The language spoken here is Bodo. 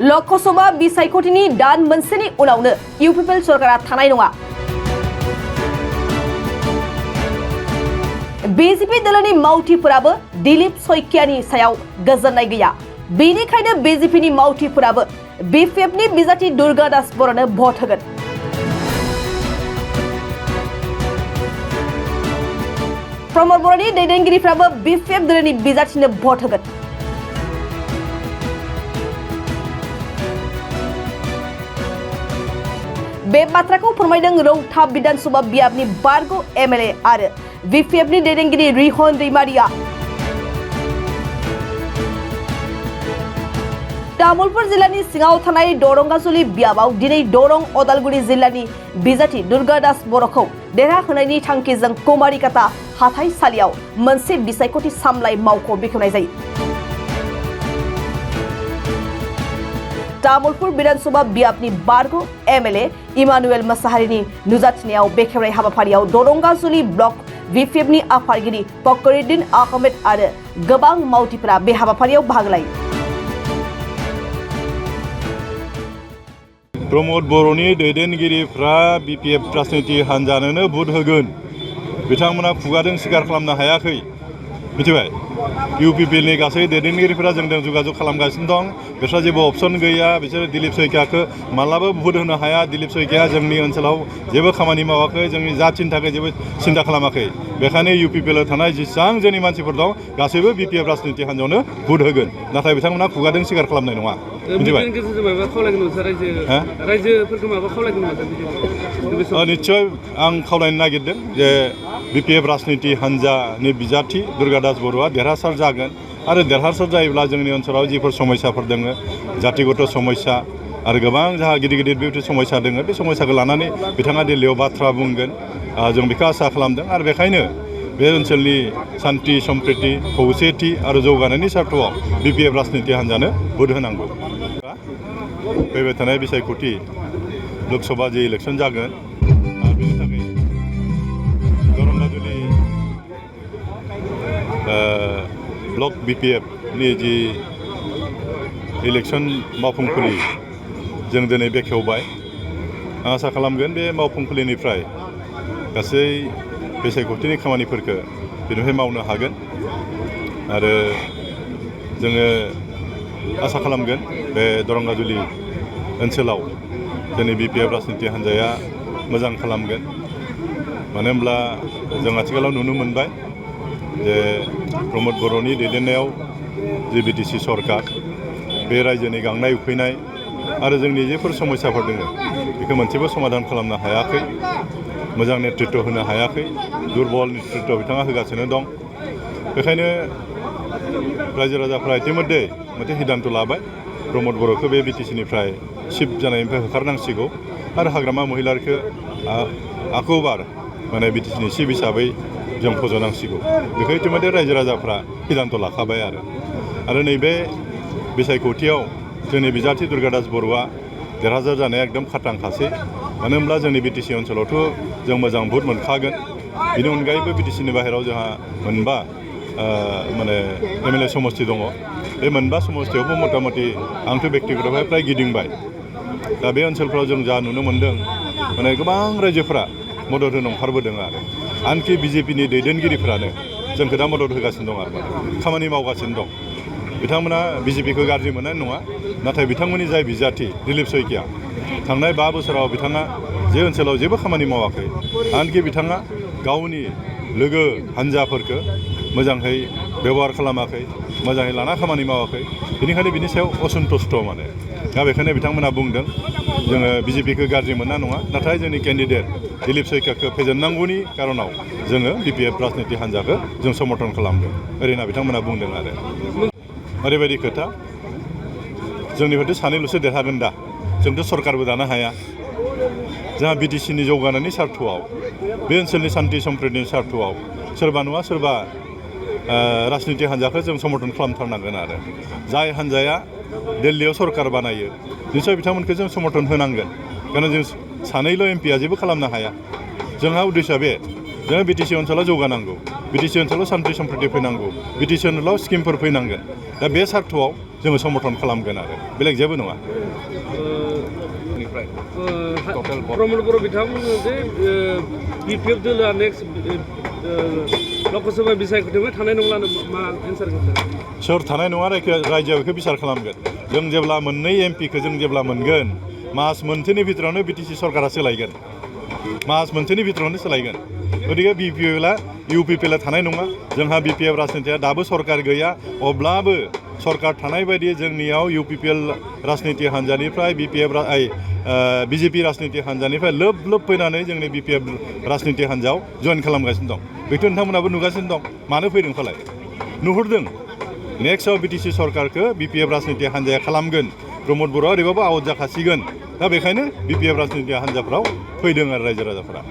लकसभा बिसायख'थिनि दान मोनसेनि उनावनो इउपिपिएल सरकारा थानाय नङा। बीजेपी दलनि मावथिफोराबो दिलीप सैकियानि सायाव गोजोननाय गैया। बेनिखायनो बीजेपीनि मावथिफोराबो बीपीएफनि बिजाथि दुर्गादास बर'नो भट होगोन। प्रमोद बर'नि दैदेनगिरिफ्राबो बीपीएफ दलनि बिजाथिनो भट होगोन। बे बाथ्राखौ फोरमायदों रौता विधानसभा बियाबनि बारग' एमएलए आरो बीपीएफनि दैदेनगिरि रिहन दैमारिया। तामुलपुर जिल्लानि सिङाव थानाय दरंगाजुलि बियाबाव दिनै दरं अदालगुरि जिल्लानि बिजाथि दुर्गादास बर'खौ देरहाहोनायनि थांखिजों कुमारिकाटा हाथाइसालियाव मोनसे बिसायख'थि सामलाय मावख' बेखेवनाय जायो। तामुलपुर विधानसभा बियाबनि बारग' एमएलए इमानुएल मोसाहारिनि नुजाथिनायाव बेखेवनाय हाबाफारियाव दरंगाजुलि ब्लक बीपीएफनि आफादगिरि फखरुद्दीन आहमेद आरो गोबां मावथिफोरा बे हाबाफारियाव बाहागो लायो। प्रमोद बर'नि दैदेनगिरिफ्रा बीपीएफ राजनिति हान्जानोनो भट होगोन। बिथांमोना खुगाजों स्वीकार खालामनो हायाखै। मिथिबाय? इउपिपिएलनि गासै दैदेनगिरिफोरा जोंजों जगाजग खालामगासिनो दं। बिसोरहा जेबो अपसन गैया। बिसोर दिलीप सैकियाखौ मालाबा भट होनो हाया। दिलीप सैकिया जोंनि ओनसोलाव जेबो खामानि मावाखै, जोंनि जाथिनि थाखाय जेबो सिन्था खालामाखै। बेखायनो इउपिपिएलआव थानाय जेसेबां जोंनि मानसिफोर दं गासैबो बीपीएफ राजनिति हान्जायावनो भट होगोन। नाथाय बिथांमोना खुगाजों स्वीकार खालामनाय नङा। मिथिबाय? निश्चय आं खावलायनो नागिरदों जे बीपीएफ राजनिति हान्जानि बिजाथि दुर्गादास बर'आ देरहासार जागोन आरो देरहासार जायोब्ला जोंनि ओनसोलाव जिफोर समस्याफोर दङ, जातिगत समस्या आरो गोबां जोंहा गिदिर गिदिर बेबायदि समस्या दङ, बे समस्याखौ लानानै बिथाङा दिल्लीयाव बाथ्रा बुंगोन। जों बेखौ आसा खालामदों आरो बेखायनो बे ओनसोलनि सान्थि सम्प्रिति खौसेथि आरो जौगानायनि सार्थआव बीपीएफ राजनिति हान्जानो भट होनांगौ। फैबाय थानाय बिसायख'थि लोकसभा जे इलेक्सन जागोन बेनि थाखाय दरंगाजुलि ब्लक बीपीएफनि जि इलेक्सन मावफुंखुलि जों दिनै बेखेवबाय। आं आसा खालामगोन बे मावफुंखुलिनिफ्राय गासै बिसायख'थिनि खामानिफोरखौ बेनिफ्राय मावनो हागोन आरो जोङो आसा खालामगोन बे दरंगाजुलि ओनसोलाव जोंनि बीपीएफ राजनिति हान्जाया मोजां खालामगोन। मानो होनब्ला जों आथिखालाव नुनो मोनबाय जे प्रमोद बर'नि दैदेननायाव जि बिटिसि सरकार बे रायजोनि गांनाय उखैनाय आरो जोंनि जेफोर समस्याफोर दङ बेखौ मोनसेबो समाधान खालामनो हायाखै, मोजां नेतृत्व होनो हायाखै, दुर्बल नेतृत्व बिथाङा होगासिनो दं। बेखायनो रायजो राजाफ्रा इतिमध्ये मोनसे सिद्धान्त लाबाय प्रमोद बर'खौ बे बिटिसिनिफ्राय चिफ जानायनिफ्राय होखारनांसिगौ आरो हाग्रामा महिलारखौ आखौबार माने बिटिसिनि चिफ हिसाबै जों फज'नांसिगौ। बेखौ इतिमध्ये रायजो राजाफ्रा सिद्धान्त लाखाबाय आरो नैबे बिसायख'थियाव जोंनि बिजाथि दुर्गादास बर'आ देरहासार जानाया एकदम खाथांखासै। मानो होनब्ला जोंनि बिटिसि ओनसोलावथ' जों मोजां भट मोनखागोन। बेनि अनगायैबो बिटिसिनि बाहेरायाव जोंहा मोनबा माने एमएलए समष्टि दङ। बे मोनबा समष्टियावबो मथा मथि आंथ' बेक्तिगतभावे प्राय गिदिंबाय। दा बे ओनसोलफ्राव जों जा नुनो मोन्दों माने गोबां रायजोफोरा मदद होनो ओंखारबोदों आनखि बिजेपिनि दैदेनगिरिफ्रानो जोंखौ दा मदद होगासिनो दं खामानि मावगासिनो दं। बिथांमोना बिजेपिखौ गाज्रि मोननाय नङा, नाथाय बिथांमोननि जाय बिजाथि दिलीप सैकिया थांनाय 5 बोसोराव बिथाङा जे ओनसोलाव जेबो खामानि मावाखै, आनखि बिथाङा गावनि लोगो हान्जाफोरखौ मोजाङै बेबहार खालामाखै, मोजाङै लाना खामानि मावाखै। बेनिखायनो बिनि सायाव असन्तुष्ट माने। दा बेखायनो बिथांमोना बुंदों जोङो बिजेपिखौ गाज्रि मोनना नङा, नाथाय जोंनि केन्डिडेट दिलीप सैकियाखौ फेजेननांगौनि कारनाव जोङो बीपीएफ राजनिति हान्जाखौ जों समर्थन खालामदों ओरैना बिथांमोना बुंदों ओरैबायदि खोथा जोंनिफ्रायथ' सानैल'सो देरहागोन दा, जोंथ' सरकारबो दानो हाया। जोंहा बिटिसिनि जौगानायनि सार्थआव बे ओनसोलनि सान्थि सम्प्रितिनि सार्थआव सोरबा नङा सोरबा राजनिति हान्जाखौ जों समर्थन खालामथारनांगोन जाय हान्जाया दिल्लीयाव सरकार बानायो निश्चय बिथांमोनखौ जों समर्थन होनांगोन। कारण जों सानैल' एमपिया जेबो खालामनो हाया। जोंहा उद्देश्यआ बे जोङो बिटिसि ओनसोलाव जौगानांगौ, बिटिसि ओनसोलाव सान्थि सम्प्रिति फैनांगौ, बिटिसि ओनसोलाव स्किमफोर फैनांगोन। दा बे सार्थआव जोङो समर्थन खालामगोन आरो बेलेग जेबो नङा प्रमद बर' बिथांमोननो जे बिपिएफ दोलोआ नेक्स्ट लकसभा बिसायख'थियाव थानाय नंलानो मा एन्सार होगोन सोर थानाय नङा रायजोआव बेखौ बिसार खालामगोन जों जेब्ला मोननै एमपिखौ जों जेब्ला मोनगोन मास मोनसेनि भितरावनो बिटिसि सरकारा सोलायगोन मास मोनसेनि भितरावनो सोलायगोन गतिके इउपिपिएलआ थानाय नङा जोंहा बिपिएफ राजनितिया दाबो सरकार गैया अब्लाबो सरकार थानाय बायदि जोंनियाव इउपिपिएल राजनिति हान्जानिफ्राय बिजेपि राजनिति हान्जानिफ्राय लोब फैनानै जोंनि बिपिएफ राजनिति हान्जायाव जइन खालामगासिनो दं बेखौ नोंथांमोनाबो नुगासिनो दं मानो फैदों फालाय नुहुरदों नेक्स्टआव बिटिसि सरकारखौ बिपिएफ राजनिति हान्जाया खालामगोन प्रमद बर'आ ओरैबाबो आउट जाखासिगोन दा बेखायनो बिपिएफ राजनिति हान्जाफ्राव फैदों आरो रायजो राजाफ्रा